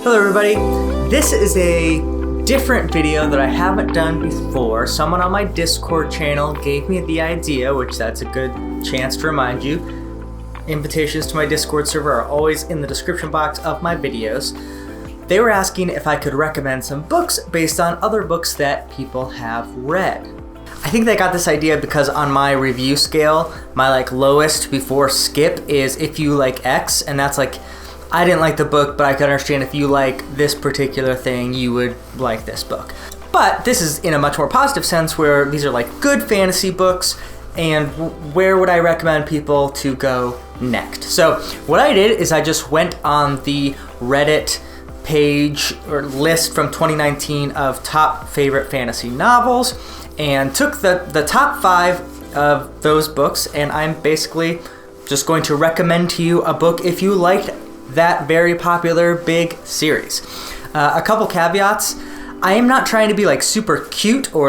Hello everybody, this is a different video that I haven't done before. Someone on my Discord channel gave me the idea, which that's a good chance to remind you. Invitations to my Discord server are always in the description box of my videos. They were asking if I could recommend some books based on other books that people have read. I think they got this idea because on my review scale, my lowest before skip is if you like X, and that's I didn't like the book, but I can understand if you like this particular thing, you would like this book. But this is in a much more positive sense where these are good fantasy books, and where would I recommend people to go next? So what I did is I just went on the Reddit page or list from 2019 of top favorite fantasy novels and took the top 5 of those books, and I'm basically just going to recommend to you a book if you liked that very popular big series. A couple caveats. I am not trying to be super cute or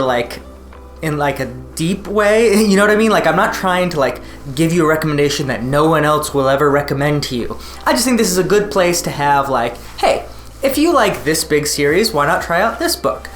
in a deep way, you know what I mean? I'm not trying to give you a recommendation that no one else will ever recommend to you. I just think this is a good place to have hey, if you like this big series, why not try out this book?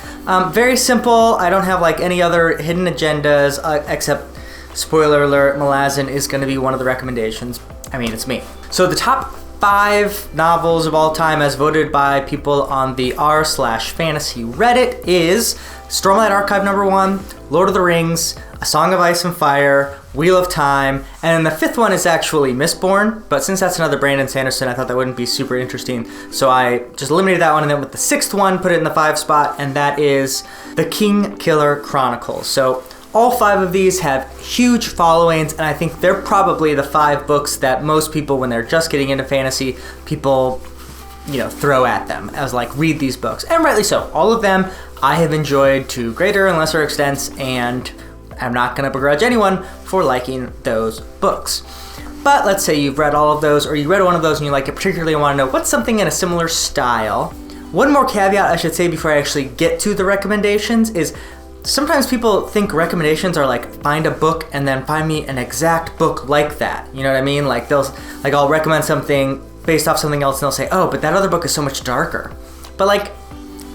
Very simple. I don't have any other hidden agendas except, spoiler alert, Malazan is going to be one of the recommendations. I mean, it's me. So the top 5 novels of all time as voted by people on the r/fantasy Reddit is Stormlight Archive #1, Lord of the Rings, A Song of Ice and Fire, Wheel of Time, and the 5th one is actually Mistborn, but since that's another Brandon Sanderson, I thought that wouldn't be super interesting, so I just eliminated that one, and then with the 6th one, put it in the 5 spot, and that is the Kingkiller Chronicles. So all 5 of these have huge followings, and I think they're probably the 5 books that most people, when they're just getting into fantasy, people, throw at them as read these books, and rightly so. All of them I have enjoyed to greater and lesser extents, and I'm not going to begrudge anyone for liking those books. But let's say you've read all of those, or you read one of those and you like it particularly and want to know what's something in a similar style. One more caveat I should say before I actually get to the recommendations is sometimes people think recommendations are find a book and then find me an exact book like that. You know what I mean? They'll I'll recommend something based off something else and they'll say, oh, but that other book is so much darker. But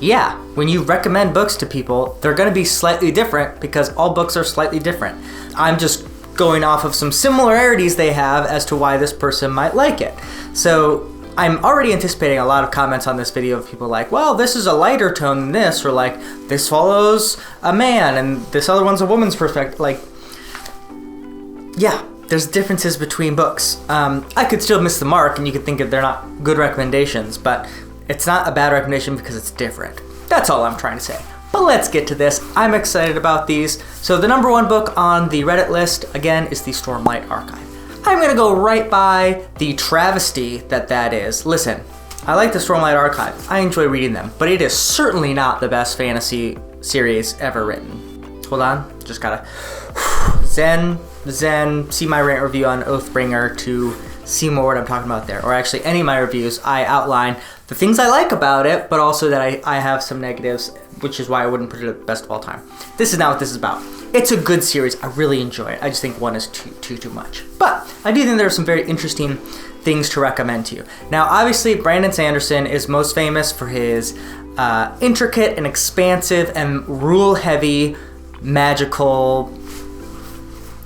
yeah, when you recommend books to people, they're going to be slightly different because all books are slightly different. I'm just going off of some similarities they have as to why this person might like it. So I'm already anticipating a lot of comments on this video of people well, this is a lighter tone than this, or this follows a man and this other one's a woman's perspective. Yeah, there's differences between books. I could still miss the mark and you could think they're not good recommendations, but it's not a bad recommendation because it's different. That's all I'm trying to say. But let's get to this. I'm excited about these. So the #1 book on the Reddit list, again, is the Stormlight Archive. I'm gonna go right by the travesty that is. Listen, I like the Stormlight Archive. I enjoy reading them, but it is certainly not the best fantasy series ever written. Hold on, just gotta zen, see my rant review on Oathbringer to see more what I'm talking about there. Or actually, any of my reviews, I outline the things I like about it, but also that I have some negatives, which is why I wouldn't put it at the best of all time. This is not what this is about. It's a good series. I really enjoy it. I just think one is too much. But I do think there are some very interesting things to recommend to you. Now, obviously, Brandon Sanderson is most famous for his intricate and expansive and rule-heavy magical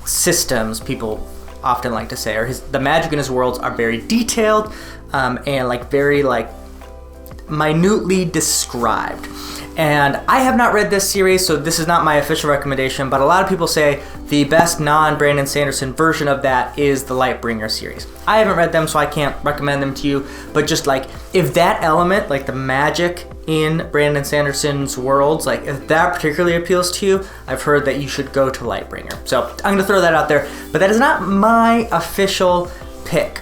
systems, people often like to say, or the magic in his worlds are very detailed and very minutely described. And I have not read this series, so this is not my official recommendation, but a lot of people say the best non-Brandon Sanderson version of that is the Lightbringer series. I haven't read them, so I can't recommend them to you, but just if that element, the magic in Brandon Sanderson's worlds, if that particularly appeals to you, I've heard that you should go to Lightbringer. So I'm gonna throw that out there, but that is not my official pick.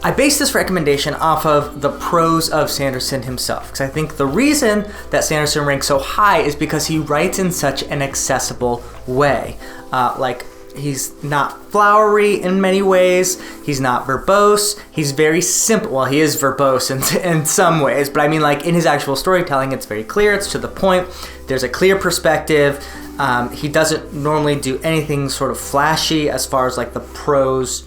I base this recommendation off of the prose of Sanderson himself, because I think the reason that Sanderson ranks so high is because he writes in such an accessible way. He's not flowery in many ways, he's not verbose, he's very simple. Well, he is verbose in some ways, but I mean in his actual storytelling, it's very clear, it's to the point, there's a clear perspective. He doesn't normally do anything sort of flashy as far as the prose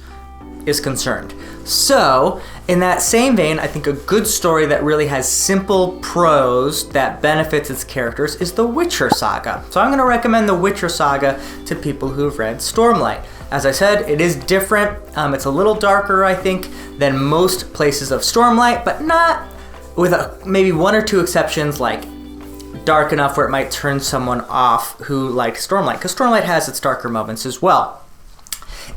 is concerned. So, in that same vein, I think a good story that really has simple prose that benefits its characters is the Witcher saga. So I'm going to recommend the Witcher saga to people who've read Stormlight. As I said, it is different. It's a little darker, I think, than most places of Stormlight, but not with maybe one or two exceptions, like dark enough where it might turn someone off who liked Stormlight, because Stormlight has its darker moments as well.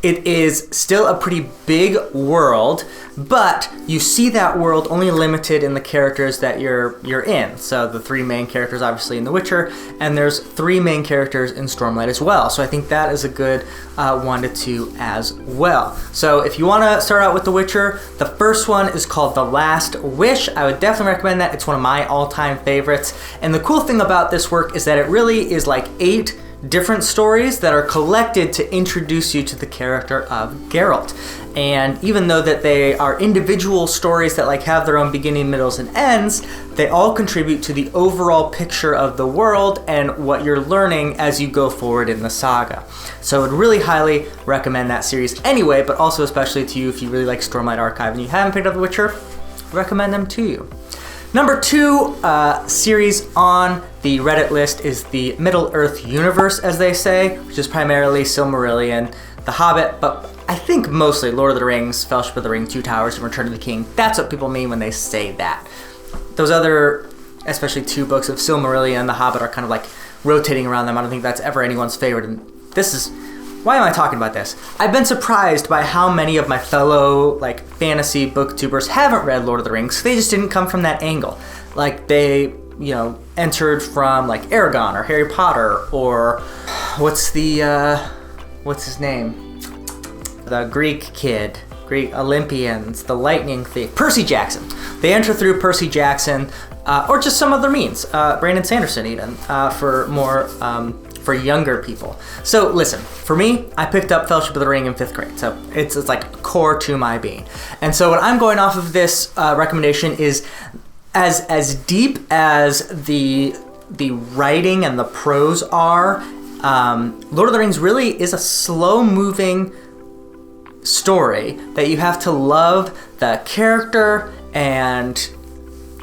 It is still a pretty big world, but you see that world only limited in the characters that you're in. So the three main characters obviously in The Witcher, and there's three main characters in Stormlight as well. So I think that is a good 1 to 2 as well. So if you want to start out with The Witcher, the first one is called The Last Wish. I would definitely recommend that. It's one of my all-time favorites. And the cool thing about this work is that it really is like 8 different stories that are collected to introduce you to the character of Geralt. And even though that they are individual stories that like have their own beginning, middles, and ends, they all contribute to the overall picture of the world and what you're learning as you go forward in the saga. So I would really highly recommend that series anyway, but also especially to you if you really like Stormlight Archive and you haven't picked up The Witcher, recommend them to you. Number 2 series on the Reddit list is the Middle-earth universe, as they say, which is primarily Silmarillion, The Hobbit, but I think mostly Lord of the Rings, Fellowship of the Ring, Two Towers, and Return of the King. That's what people mean when they say that. Those other, especially 2 books of Silmarillion and The Hobbit, are kind of like rotating around them. I don't think that's ever anyone's favorite, and this is... Why am I talking about this? I've been surprised by how many of my fellow like fantasy booktubers haven't read Lord of the Rings. They just didn't come from that angle. Like they, entered from like Aragon or Harry Potter or what's his name? The Greek kid, Greek Olympians, the Lightning Thief, Percy Jackson. They enter through Percy Jackson or just some other means. Brandon Sanderson even for more. For younger people. So listen, for me, I picked up Fellowship of the Ring in 5th grade, so it's like core to my being. And so what I'm going off of this recommendation is as deep as the writing and the prose are, Lord of the Rings really is a slow-moving story that you have to love the character and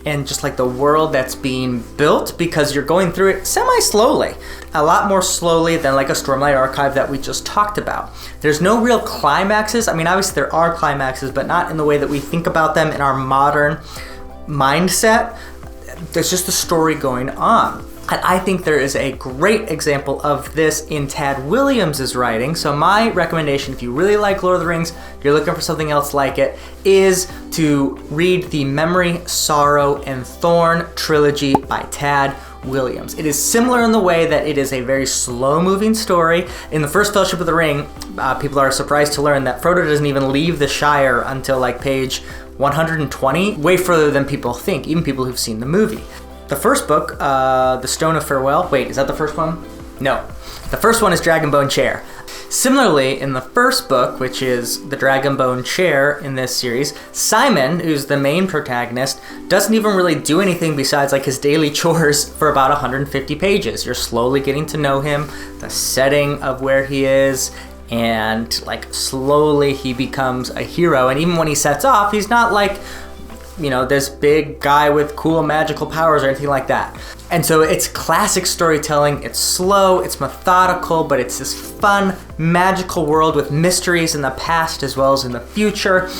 just like the world that's being built, because you're going through it semi-slowly. A lot more slowly than like a Stormlight Archive that we just talked about. There's no real climaxes. I mean, obviously there are climaxes, but not in the way that we think about them in our modern mindset. There's just a story going on. And I think there is a great example of this in Tad Williams' writing. So my recommendation, if you really like Lord of the Rings, you're looking for something else like it, is to read the Memory, Sorrow, and Thorn trilogy by Tad Williams. It is similar in the way that it is a very slow-moving story. In the first Fellowship of the Ring, people are surprised to learn that Frodo doesn't even leave the Shire until like page 120, way further than people think, even people who've seen the movie. The first book, The Stone of Farewell. Wait, is that the first one? No. The first one is Dragonbone Chair. Similarly, in the first book, which is the Dragonbone Chair in this series, Simon, who's the main protagonist, doesn't even really do anything besides like his daily chores for about 150 pages. You're slowly getting to know him, the setting of where he is, and like slowly he becomes a hero. And even when he sets off, he's not like, this big guy with cool magical powers or anything like that. And so it's classic storytelling. It's slow, it's methodical, but it's this fun, magical world with mysteries in the past as well as in the future.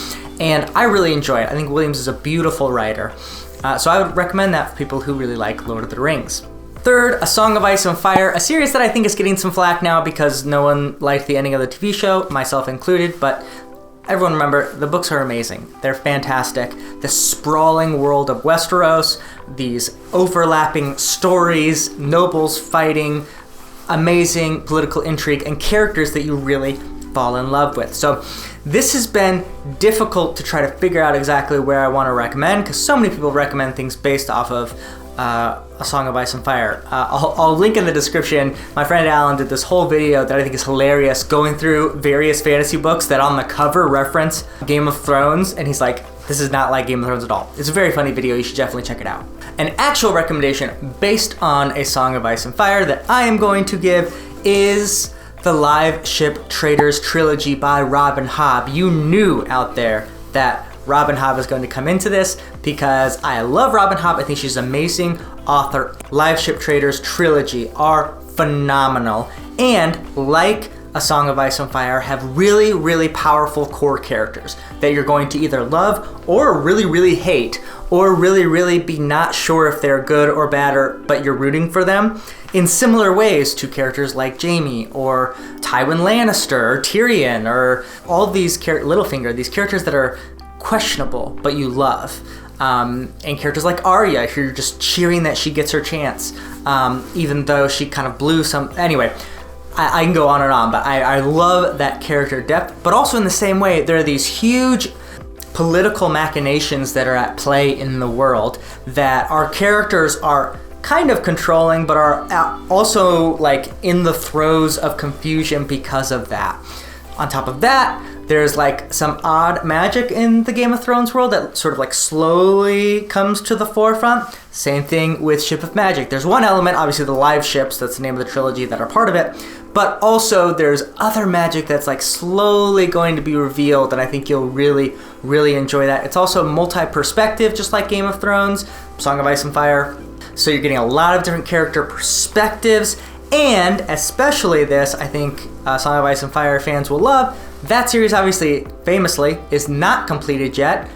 And I really enjoy it. I think Williams is a beautiful writer. So I would recommend that for people who really like Lord of the Rings. Third, A Song of Ice and Fire, a series that I think is getting some flack now because no one liked the ending of the TV show, myself included, but everyone remember, the books are amazing. They're fantastic. The sprawling world of Westeros, these overlapping stories, nobles fighting, amazing political intrigue, and characters that you really fall in love with. So this has been difficult to try to figure out exactly where I want to recommend, because so many people recommend things based off of A Song of Ice and Fire. I'll link in the description. My friend Alan did this whole video that I think is hilarious, going through various fantasy books that on the cover reference Game of Thrones, and he's like, this is not like Game of Thrones at all. It's a very funny video, you should definitely check it out. An actual recommendation based on A Song of Ice and Fire that I am going to give is the Live Ship Traders trilogy by Robin Hobb. You knew out there that Robin Hobb is going to come into this because I love Robin Hobb. I think she's an amazing author. Live Ship Traders trilogy are phenomenal, and like A Song of Ice and Fire, have really, really powerful core characters that you're going to either love or really, really hate, or really, really be not sure if they're good or bad, but you're rooting for them in similar ways to characters like Jaime or Tywin Lannister or Tyrion or all these Littlefinger, these characters that are questionable but you love. And characters like Arya, who you're just cheering that she gets her chance, even though she kind of blew some. Anyway, I can go on and on, but I love that character depth. But also in the same way, there are these huge political machinations that are at play in the world that our characters are kind of controlling, but are also like in the throes of confusion because of that. On top of that, there's like some odd magic in the Game of Thrones world that sort of like slowly comes to the forefront. Same thing with Ship of Magic. There's one element, obviously the live ships, that's the name of the trilogy, that are part of it. But also there's other magic that's like slowly going to be revealed, and I think you'll really, really enjoy that. It's also multi-perspective, just like Game of Thrones, Song of Ice and Fire. So you're getting a lot of different character perspectives, and especially this, I think Song of Ice and Fire fans will love. That series, obviously, famously, is not completed yet.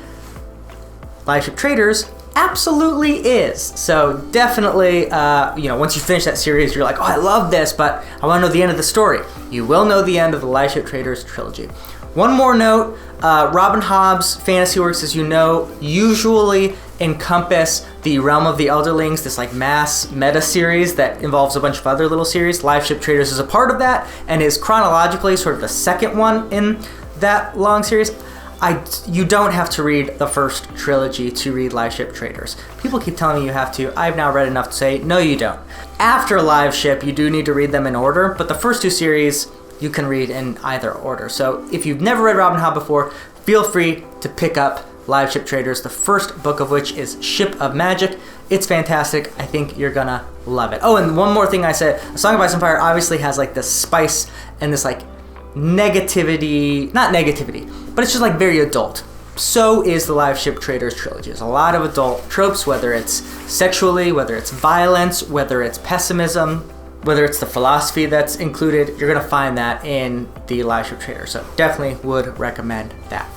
Live Ship Traders absolutely is. So definitely, once you finish that series, you're like, oh, I love this, but I want to know the end of the story. You will know the end of the Live Ship Traders trilogy. One more note, Robin Hobb's fantasy works, as you know, usually encompass the Realm of the Elderlings, this like mass meta series that involves a bunch of other little series. Live Ship Traders is a part of that and is chronologically sort of the second one in that long series. You don't have to read the first trilogy to read Live Ship Traders. People keep telling me you have to. I've now read enough to say, no, you don't. After Live Ship, you do need to read them in order, but the first two series you can read in either order. So if you've never read Robin Hobb before, feel free to pick up Live Ship Traders, the first book of which is Ship of Magic. It's fantastic. I think you're gonna love it. Oh, and one more thing I said, A Song of Ice and Fire obviously has like this spice and this like negativity, not negativity, but it's just like very adult. So is the Live Ship Traders trilogy. There's a lot of adult tropes, whether it's sexually, whether it's violence, whether it's pessimism, whether it's the philosophy that's included. You're gonna find that in the Live Ship Traders. So definitely would recommend that.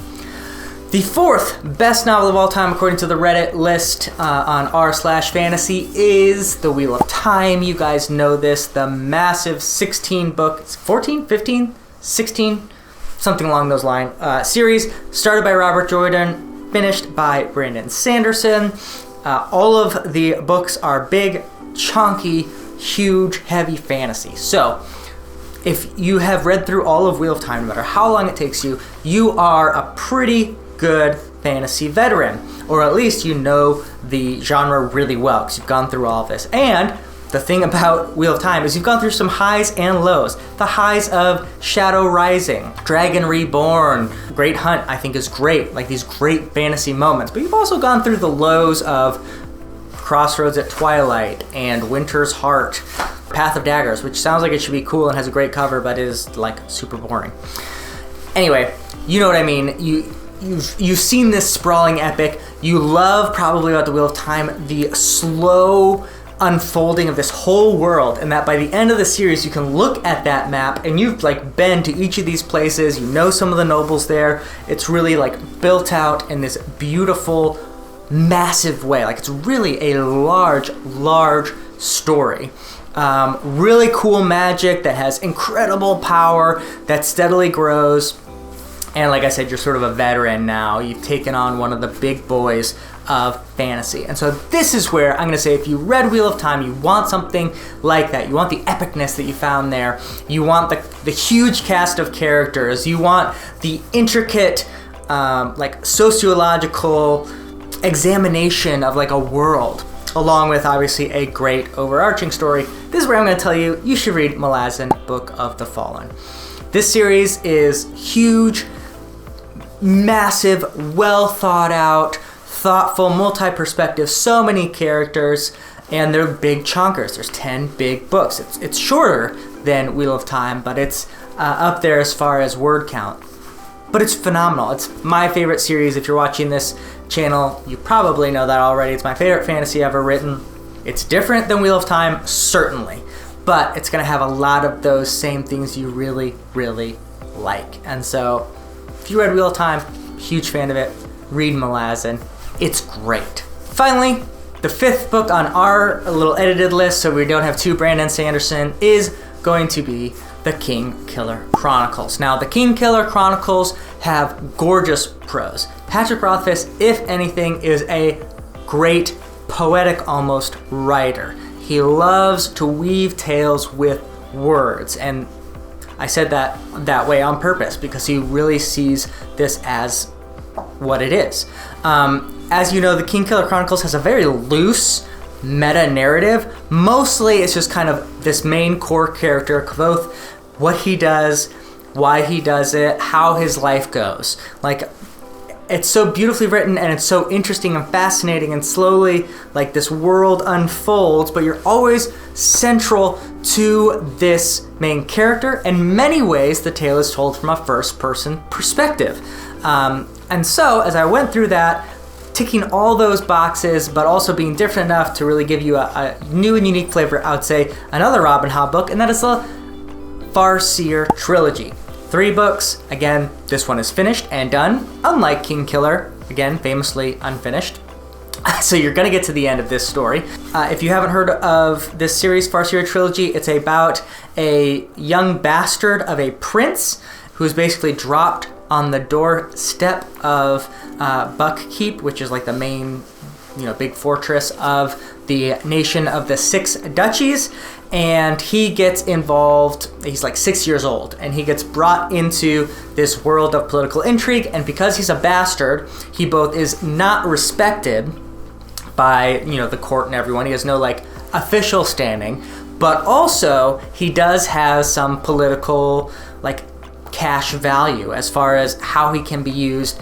The fourth best novel of all time, according to the Reddit list on r/fantasy, is The Wheel of Time. You guys know this, the massive 16-book, 14, 15, 16, something along those lines, series, started by Robert Jordan, finished by Brandon Sanderson. All of the books are big, chunky, huge, heavy fantasy. So if you have read through all of Wheel of Time, no matter how long it takes you, you are a pretty good fantasy veteran, or at least you know the genre really well because you've gone through all of this. And the thing about Wheel of Time is you've gone through some highs and lows. The highs of Shadow Rising, Dragon Reborn, Great Hunt, I think is great, like these great fantasy moments. But you've also gone through the lows of Crossroads at Twilight and Winter's Heart, Path of Daggers, which sounds like it should be cool and has a great cover, but is like super boring. Anyway, you know what I mean. You've seen this sprawling epic. You love probably about the Wheel of Time the slow unfolding of this whole world, and that by the end of the series you can look at that map and you've like been to each of these places. You know some of the nobles there. It's really like built out in this beautiful, massive way. Like it's really a large story. Really cool magic that has incredible power that steadily grows. And like I said, you're sort of a veteran now. You've taken on one of the big boys of fantasy. And so this is where I'm going to say, if you read Wheel of Time, you want something like that. You want the epicness that you found there. You want the huge cast of characters. You want the intricate, like sociological examination of like a world, along with obviously a great overarching story. This is where I'm going to tell you, you should read Malazan, Book of the Fallen. This series is huge, massive, well thought out, thoughtful, multi-perspective, so many characters, and they're big chunkers. There's 10 big books. It's shorter than Wheel of Time, but it's up there as far as word count. But it's phenomenal. It's my favorite series. If you're watching this channel, you probably know that already. It's my favorite fantasy ever written. It's different than Wheel of Time, certainly, but it's gonna have a lot of those same things you really, really like. And so, if you read Wheel of Time, huge fan of it, read Malazan. It's great. Finally, the 5th book on our little edited list, so we don't have 2 Brandon Sanderson, is going to be the Kingkiller Chronicles. Now, the Kingkiller Chronicles have gorgeous prose. Patrick Rothfuss, if anything, is a great, poetic almost writer. He loves to weave tales with words, and I said that way on purpose because he really sees this as what it is. As you know, the Kingkiller Chronicles has a very loose meta-narrative. Mostly it's just kind of this main core character, Kvothe, what he does, why he does it, how his life goes. Like, it's so beautifully written and it's so interesting and fascinating, and slowly like this world unfolds, but you're always central to this main character. In many ways, the tale is told from a first-person perspective. And so, as I went through that, ticking all those boxes, but also being different enough to really give you a new and unique flavor, I would say another Robin Hobb book, and that is the Farseer trilogy. 3 books. Again, this one is finished and done, unlike Kingkiller, again, famously unfinished. So you're gonna get to the end of this story. If you haven't heard of this series, Farseer trilogy, it's about a young bastard of a prince who's basically dropped on the doorstep of Buckkeep, which is like the main, big fortress of the nation of the 6 duchies, and he gets involved. He's like 6 years old, and he gets brought into this world of political intrigue, and because he's a bastard, he both is not respected by, the court and everyone. He has no like official standing, but also he does have some political like cash value as far as how he can be used.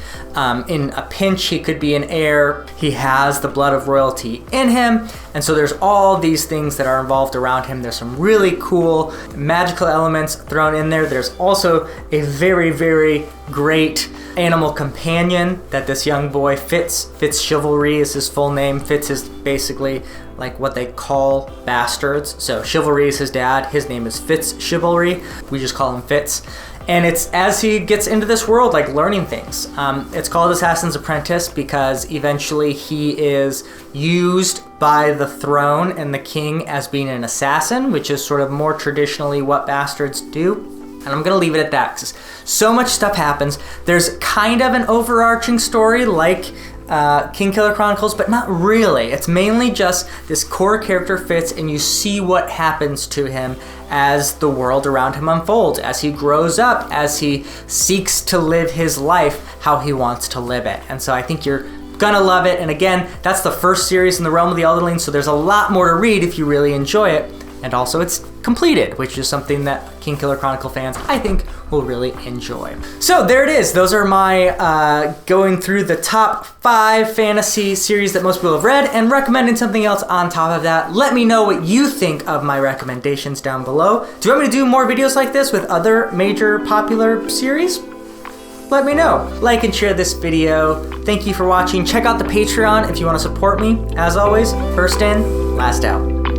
In a pinch, he could be an heir. He has the blood of royalty in him, and so there's all these things that are involved around him. There's some really cool magical elements thrown in there. There's also a very, very great animal companion that this young boy, Fitz Chivalry is his full name. Fitz is basically like what they call bastards. So Chivalry is his dad. His name is Fitz Chivalry. We just call him Fitz. And it's as he gets into this world, like learning things. It's called Assassin's Apprentice because eventually he is used by the throne and the king as being an assassin, which is sort of more traditionally what bastards do. And I'm gonna leave it at that because so much stuff happens. There's kind of an overarching story like Kingkiller Chronicles, but not really. It's mainly just this core character Fitz, and you see what happens to him as the world around him unfolds, as he grows up, as he seeks to live his life how he wants to live it. And so I think you're gonna love it. And again, that's the first series in the Realm of the Elderling, so there's a lot more to read if you really enjoy it. And also it's completed, which is something that Kingkiller Chronicle fans, I think, will really enjoy. So there it is. Those are my going through the top 5 fantasy series that most people have read and recommending something else on top of that. Let me know what you think of my recommendations down below. Do you want me to do more videos like this with other major popular series? Let me know. Like and share this video. Thank you for watching. Check out the Patreon if you want to support me. As always, first in, last out.